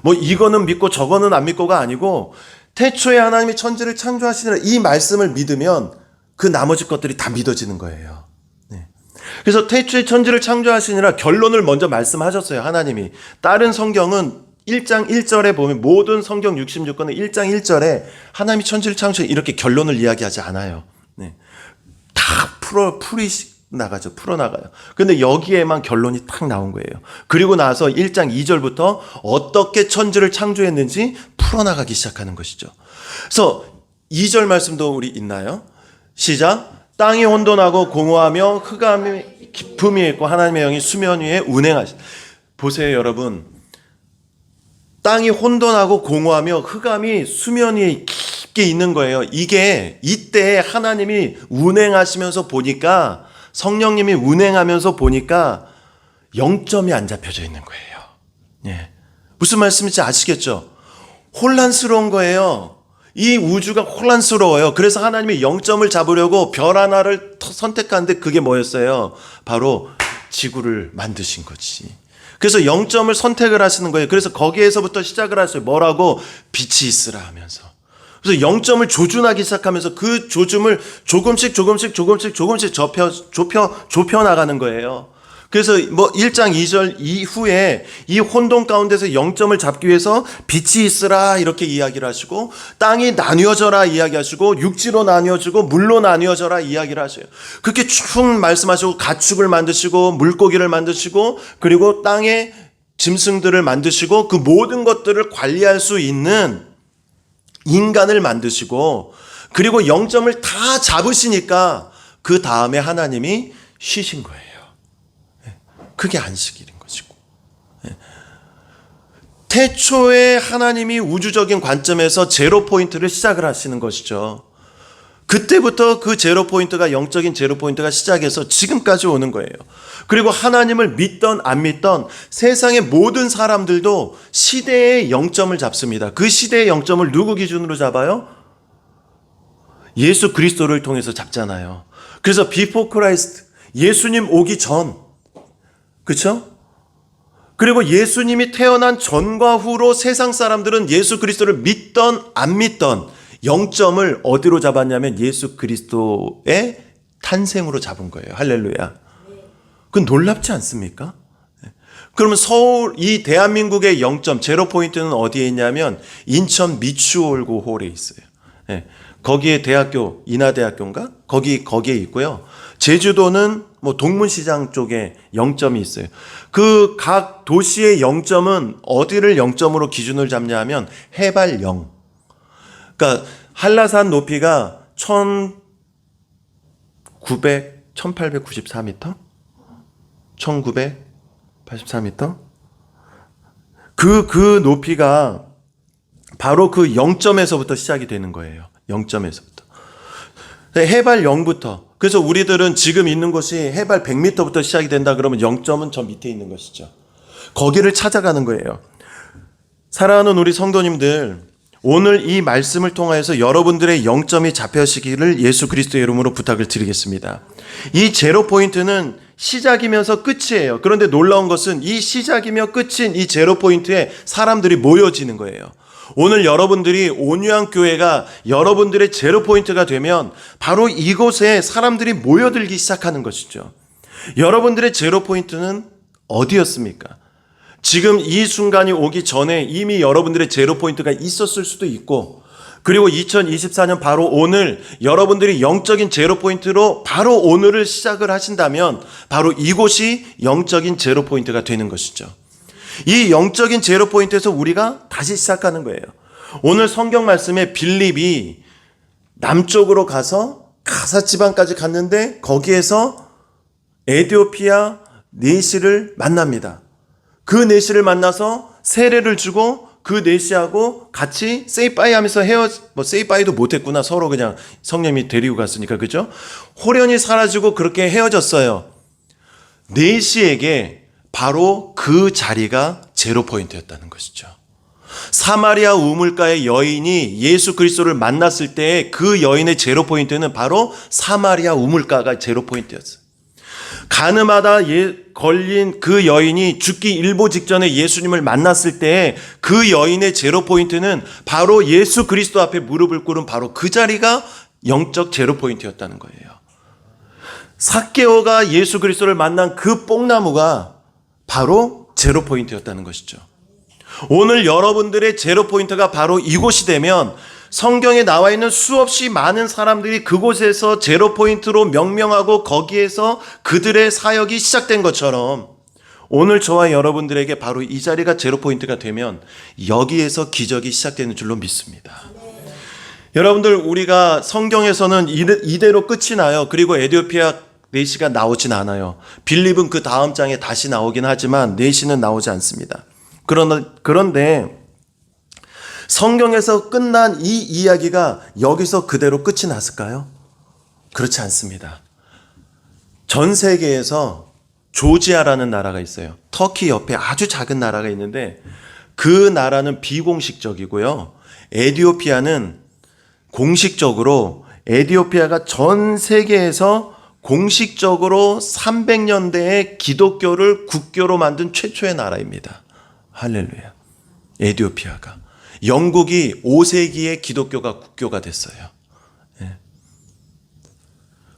뭐 이거는 믿고 저거는 안 믿고가 아니고, 태초에 하나님이 천지를 창조하시니라 이 말씀을 믿으면 그 나머지 것들이 다 믿어지는 거예요. 그래서 태초에 천지를 창조하시니라 결론을 먼저 말씀하셨어요. 하나님이. 다른 성경은 1장 1절에 보면, 모든 성경 66권은 1장 1절에 하나님이 천지를 창조해 이렇게 결론을 이야기하지 않아요. 다 나가죠. 풀어나가요. 근데 여기에만 결론이 딱 나온 거예요. 그리고 나서 1장 2절부터 어떻게 천지를 창조했는지 풀어나가기 시작하는 것이죠. 그래서 2절 말씀도 우리 있나요? 시작. 땅이 혼돈하고 공허하며 흑암이 깊음이 있고 하나님의 영이 수면 위에 운행하시. 보세요, 여러분. 땅이 혼돈하고 공허하며 흑암이 수면 위에 깊게 있는 거예요. 이게 이때 하나님이 운행하시면서 보니까, 성령님이 운행하면서 보니까 0점이 안 잡혀져 있는 거예요. 예. 무슨 말씀인지 아시겠죠? 혼란스러운 거예요. 이 우주가 혼란스러워요. 그래서 하나님이 0점을 잡으려고 별 하나를 선택하는데 그게 뭐였어요? 바로 지구를 만드신 거지. 그래서 0점을 선택을 하시는 거예요. 그래서 거기에서부터 시작을 하셨어요. 뭐라고? 빛이 있으라 하면서. 그래서 0점을 조준하기 시작하면서 그 조줌을 조금씩 좁혀 나가는 거예요. 그래서 뭐 1장 2절 이후에 이 혼돈 가운데서 0점을 잡기 위해서 빛이 있으라 이렇게 이야기를 하시고, 땅이 나뉘어져라 이야기하시고, 육지로 나뉘어지고 물로 나뉘어져라 이야기를 하셔요. 그렇게 쭉 말씀하시고, 가축을 만드시고 물고기를 만드시고, 그리고 땅에 짐승들을 만드시고, 그 모든 것들을 관리할 수 있는 인간을 만드시고, 그리고 0점을 다 잡으시니까 그 다음에 하나님이 쉬신 거예요. 그게 안식일인 것이고. 태초에 하나님이 우주적인 관점에서 제로 포인트를 시작을 하시는 것이죠. 그때부터 그 제로 포인트가 영적인 제로 포인트가 시작해서 지금까지 오는 거예요. 그리고 하나님을 믿던 안 믿던 세상의 모든 사람들도 시대의 0점을 잡습니다. 그 시대의 0점을 누구 기준으로 잡아요? 예수 그리스도를 통해서 잡잖아요. 그래서 before Christ, 예수님 오기 전, 그렇죠? 그리고 예수님이 태어난 전과 후로 세상 사람들은 예수 그리스도를 믿던 안 믿던 0점을 어디로 잡았냐면 예수 그리스도의 탄생으로 잡은 거예요. 할렐루야. 그건 놀랍지 않습니까? 그러면 서울, 이 대한민국의 0점, 제로 포인트는 어디에 있냐면 인천 미추홀구 홀에 있어요. 거기에 대학교, 인하대학교인가? 거기에 있고요. 제주도는 뭐 동문시장 쪽에 0점이 있어요. 그 각 도시의 0점은 어디를 0점으로 기준을 잡냐 하면 해발 0. 그러니까 한라산 높이가 1894m? 1984m? 그 높이가 바로 그 0점에서부터 시작이 되는 거예요. 0점에서부터. 해발 0부터. 그래서 우리들은 지금 있는 곳이 해발 100m부터 시작이 된다 그러면 0점은 저 밑에 있는 것이죠. 거기를 찾아가는 거예요. 사랑하는 우리 성도님들, 오늘 이 말씀을 통하여서 여러분들의 0점이 잡혀지기를 예수 그리스도의 이름으로 부탁을 드리겠습니다. 이 제로 포인트는 시작이면서 끝이에요. 그런데 놀라운 것은 이 시작이며 끝인 이 제로 포인트에 사람들이 모여지는 거예요. 오늘 여러분들이 온유한 교회가 여러분들의 제로 포인트가 되면 바로 이곳에 사람들이 모여들기 시작하는 것이죠. 여러분들의 제로 포인트는 어디였습니까? 지금 이 순간이 오기 전에 이미 여러분들의 제로 포인트가 있었을 수도 있고, 그리고 2024년 바로 오늘 여러분들이 영적인 제로 포인트로 바로 오늘을 시작을 하신다면 바로 이곳이 영적인 제로 포인트가 되는 것이죠. 이 영적인 제로 포인트에서 우리가 다시 시작하는 거예요. 오늘 성경 말씀에 빌립이 남쪽으로 가서 가사 지방까지 갔는데 거기에서 에디오피아 내시를 만납니다. 그 내시를 만나서 세례를 주고 그 내시하고 같이 세이빠이 하면서 세이빠이도 못했구나. 서로 그냥 성령님이 데리고 갔으니까, 그죠? 호련히 사라지고 그렇게 헤어졌어요. 내시에게 바로 그 자리가 제로 포인트였다는 것이죠. 사마리아 우물가의 여인이 예수 그리스도를 만났을 때 그 여인의 제로 포인트는 바로 사마리아 우물가가 제로 포인트였어요. 가늠하다 걸린 그 여인이 죽기 일보 직전에 예수님을 만났을 때 그 여인의 제로 포인트는 바로 예수 그리스도 앞에 무릎을 꿇은 바로 그 자리가 영적 제로 포인트였다는 거예요. 삭개오가 예수 그리스도를 만난 그 뽕나무가 바로 제로 포인트였다는 것이죠. 오늘 여러분들의 제로 포인트가 바로 이곳이 되면 성경에 나와 있는 수없이 많은 사람들이 그곳에서 제로 포인트로 명명하고 거기에서 그들의 사역이 시작된 것처럼 오늘 저와 여러분들에게 바로 이 자리가 제로 포인트가 되면 여기에서 기적이 시작되는 줄로 믿습니다. 여러분들, 우리가 성경에서는 이대로 끝이 나요. 그리고 에디오피아 내시가 나오진 않아요. 빌립은 그 다음 장에 다시 나오긴 하지만 내시는 나오지 않습니다. 그런데 성경에서 끝난 이 이야기가 여기서 그대로 끝이 났을까요? 그렇지 않습니다. 전 세계에서 조지아라는 나라가 있어요. 터키 옆에 아주 작은 나라가 있는데 그 나라는 비공식적이고요. 에디오피아는 공식적으로, 에디오피아가 전 세계에서 공식적으로 300년대에 기독교를 국교로 만든 최초의 나라입니다. 할렐루야. 에디오피아가. 영국이 5세기에 기독교가 국교가 됐어요.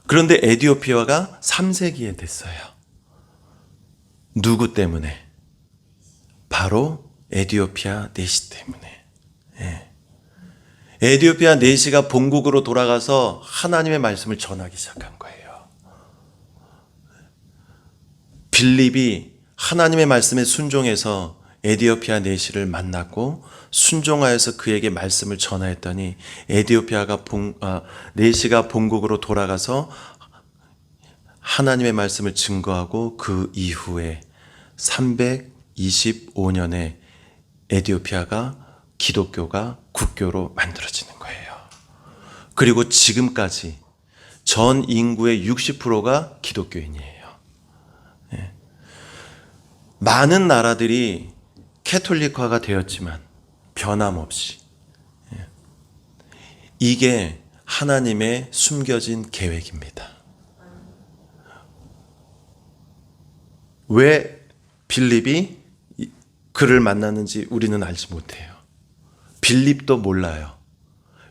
그런데 에디오피아가 3세기에 됐어요. 누구 때문에? 바로 에디오피아 내시 때문에. 에디오피아 내시가 본국으로 돌아가서 하나님의 말씀을 전하기 시작한 거예요. 빌립이 하나님의 말씀에 순종해서 에디오피아 내시를 만났고 순종하여서 그에게 말씀을 전하였더니 내시가 본국으로 돌아가서 하나님의 말씀을 증거하고 그 이후에 325년에 에디오피아가 기독교가 국교로 만들어지는 거예요. 그리고 지금까지 전 인구의 60%가 기독교인이에요. 많은 나라들이 캐톨릭화가 되었지만 변함없이 이게 하나님의 숨겨진 계획입니다. 왜 빌립이 그를 만났는지 우리는 알지 못해요. 빌립도 몰라요.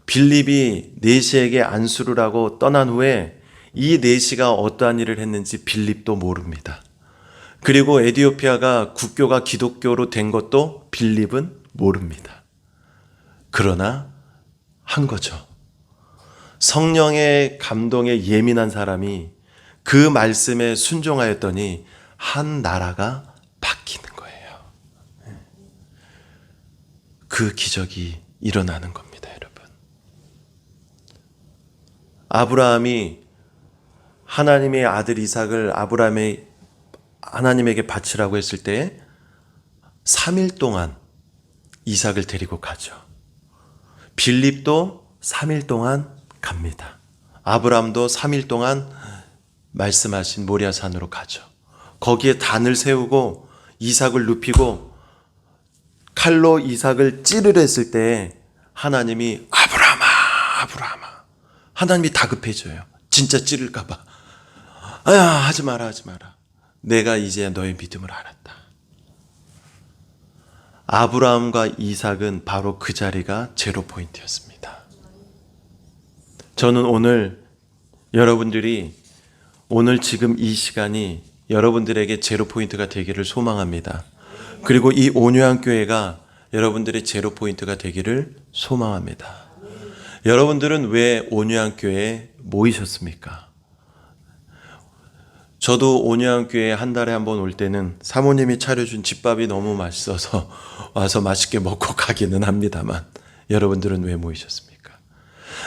빌립이 내시에게 안수를 하고 떠난 후에 이 내시가 어떠한 일을 했는지 빌립도 모릅니다. 그리고 에디오피아가 국교가 기독교로 된 것도 빌립은 모릅니다. 그러나 한 거죠. 성령의 감동에 예민한 사람이 그 말씀에 순종하였더니 한 나라가 바뀌는 거예요. 그 기적이 일어나는 겁니다, 여러분. 아브라함이 하나님의 아들 이삭을 하나님에게 바치라고 했을 때 3일 동안 이삭을 데리고 가죠. 빌립도 3일 동안 갑니다. 아브라함도 3일 동안 말씀하신 모리아산으로 가죠. 거기에 단을 세우고 이삭을 눕히고 칼로 이삭을 찌르랬을 때 하나님이 아브라함아, 아브라함아. 하나님이 다급해져요. 진짜 찌를까 봐. 아야, 하지 마라, 하지 마라. 내가 이제 너의 믿음을 알았다. 아브라함과 이삭은 바로 그 자리가 제로 포인트였습니다. 저는 오늘 여러분들이 오늘 지금 이 시간이 여러분들에게 제로 포인트가 되기를 소망합니다. 그리고 이 온유한 교회가 여러분들의 제로 포인트가 되기를 소망합니다. 여러분들은 왜 온유한 교회에 모이셨습니까? 저도 온유한 교회에 한 달에 한 번 올 때는 사모님이 차려준 집밥이 너무 맛있어서 와서 맛있게 먹고 가기는 합니다만, 여러분들은 왜 모이셨습니까?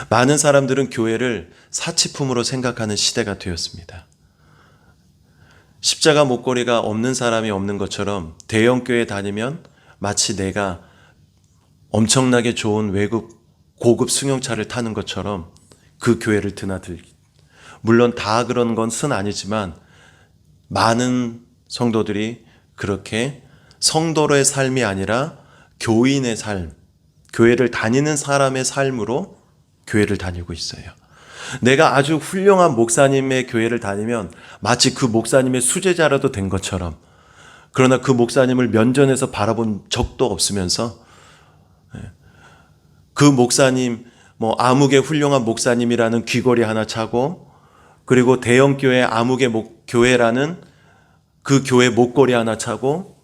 많은 사람들은 교회를 사치품으로 생각하는 시대가 되었습니다. 십자가 목걸이가 없는 사람이 없는 것처럼 대형 교회 다니면 마치 내가 엄청나게 좋은 외국 고급 승용차를 타는 것처럼 그 교회를 드나들기. 물론 다 그런 것은 아니지만 많은 성도들이 그렇게 성도의 삶이 아니라 교인의 삶, 교회를 다니는 사람의 삶으로 교회를 다니고 있어요. 내가 아주 훌륭한 목사님의 교회를 다니면 마치 그 목사님의 수제자라도 된 것처럼, 그러나 그 목사님을 면전에서 바라본 적도 없으면서 그 목사님 아무개 훌륭한 목사님이라는 귀걸이 하나 차고, 그리고 대형 교회 아무개 교회라는 그 교회 목걸이 하나 차고,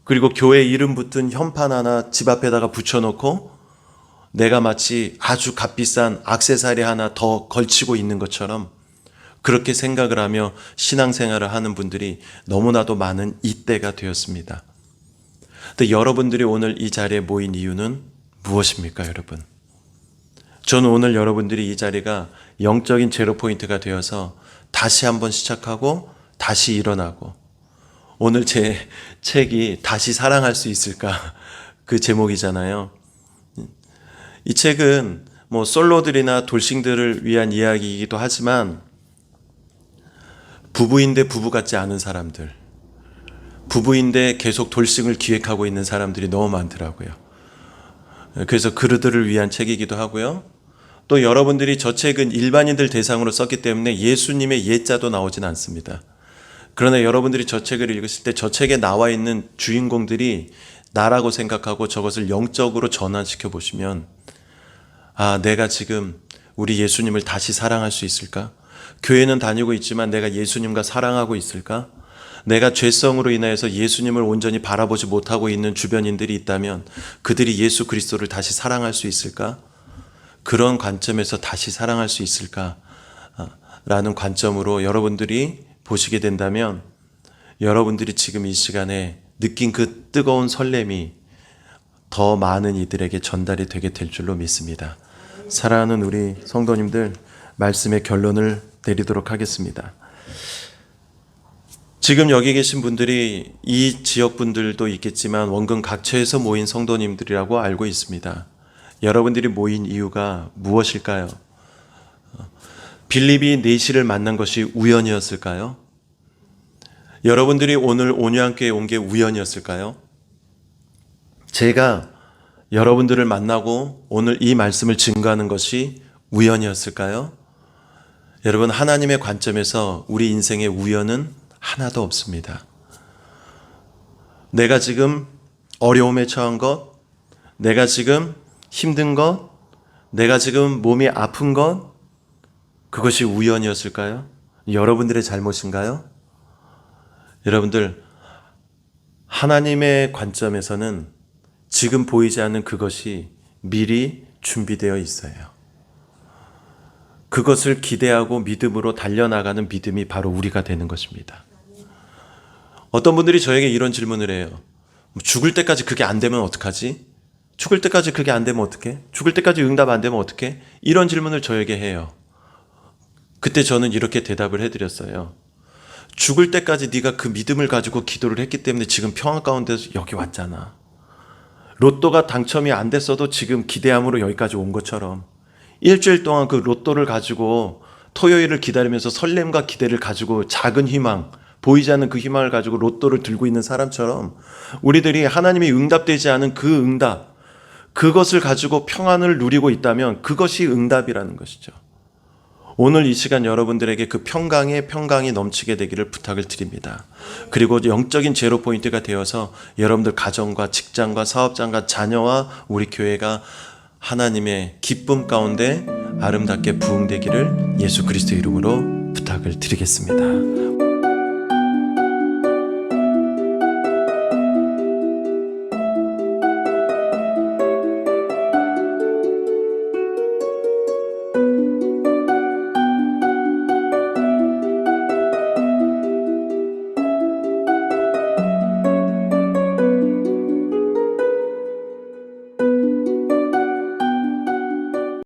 그리고 교회 이름 붙은 현판 하나 집 앞에다가 붙여놓고 내가 마치 아주 값비싼 액세서리 하나 더 걸치고 있는 것처럼 그렇게 생각을 하며 신앙생활을 하는 분들이 너무나도 많은 이때가 되었습니다. 근데 여러분들이 오늘 이 자리에 모인 이유는 무엇입니까, 여러분? 저는 오늘 여러분들이 이 자리가 영적인 제로 포인트가 되어서 다시 한번 시작하고 다시 일어나고, 오늘 제 책이 다시 사랑할 수 있을까 그 제목이잖아요. 이 책은 솔로들이나 돌싱들을 위한 이야기이기도 하지만 부부인데 부부 같지 않은 사람들, 부부인데 계속 돌싱을 기획하고 있는 사람들이 너무 많더라고요. 그래서 그들을 위한 책이기도 하고요. 또 여러분들이 저 책은 일반인들 대상으로 썼기 때문에 예수님의 예자도 나오진 않습니다. 그러나 여러분들이 저 책을 읽으실 때 저 책에 나와 있는 주인공들이 나라고 생각하고 저것을 영적으로 전환시켜 보시면, 아, 내가 지금 우리 예수님을 다시 사랑할 수 있을까? 교회는 다니고 있지만 내가 예수님과 사랑하고 있을까? 내가 죄성으로 인하여서 예수님을 온전히 바라보지 못하고 있는 주변인들이 있다면 그들이 예수 그리스도를 다시 사랑할 수 있을까? 그런 관점에서 다시 사랑할 수 있을까? 라는 관점으로 여러분들이 보시게 된다면 여러분들이 지금 이 시간에 느낀 그 뜨거운 설렘이 더 많은 이들에게 전달이 되게 될 줄로 믿습니다. 사랑하는 우리 성도님들, 말씀의 결론을 내리도록 하겠습니다. 지금 여기 계신 분들이 이 지역 분들도 있겠지만 원근 각처에서 모인 성도님들이라고 알고 있습니다. 여러분들이 모인 이유가 무엇일까요? 빌립이 내시를 만난 것이 우연이었을까요? 여러분들이 오늘 온유함교회에 온 게 우연이었을까요? 제가 여러분들을 만나고 오늘 이 말씀을 증거하는 것이 우연이었을까요? 여러분, 하나님의 관점에서 우리 인생의 우연은 하나도 없습니다. 내가 지금 어려움에 처한 것, 내가 지금 힘든 것, 내가 지금 몸이 아픈 것, 그것이 우연이었을까요? 여러분들의 잘못인가요? 여러분들, 하나님의 관점에서는 지금 보이지 않는 그것이 미리 준비되어 있어요. 그것을 기대하고 믿음으로 달려나가는 믿음이 바로 우리가 되는 것입니다. 어떤 분들이 저에게 이런 질문을 해요. 죽을 때까지 그게 안 되면 어떡하지? 죽을 때까지 그게 안 되면 어떡해? 죽을 때까지 응답 안 되면 어떡해? 이런 질문을 저에게 해요. 그때 저는 이렇게 대답을 해드렸어요. 죽을 때까지 네가 그 믿음을 가지고 기도를 했기 때문에 지금 평안 가운데서 여기 왔잖아. 로또가 당첨이 안 됐어도 지금 기대함으로 여기까지 온 것처럼 일주일 동안 그 로또를 가지고 토요일을 기다리면서 설렘과 기대를 가지고 작은 희망, 보이지 않는 그 희망을 가지고 로또를 들고 있는 사람처럼 우리들이 하나님이 응답되지 않은 그 응답, 그것을 가지고 평안을 누리고 있다면 그것이 응답이라는 것이죠. 오늘 이 시간 여러분들에게 그 평강이 넘치게 되기를 부탁을 드립니다. 그리고 영적인 제로 포인트가 되어서 여러분들 가정과 직장과 사업장과 자녀와 우리 교회가 하나님의 기쁨 가운데 아름답게 부흥되기를 예수 그리스도의 이름으로 부탁을 드리겠습니다.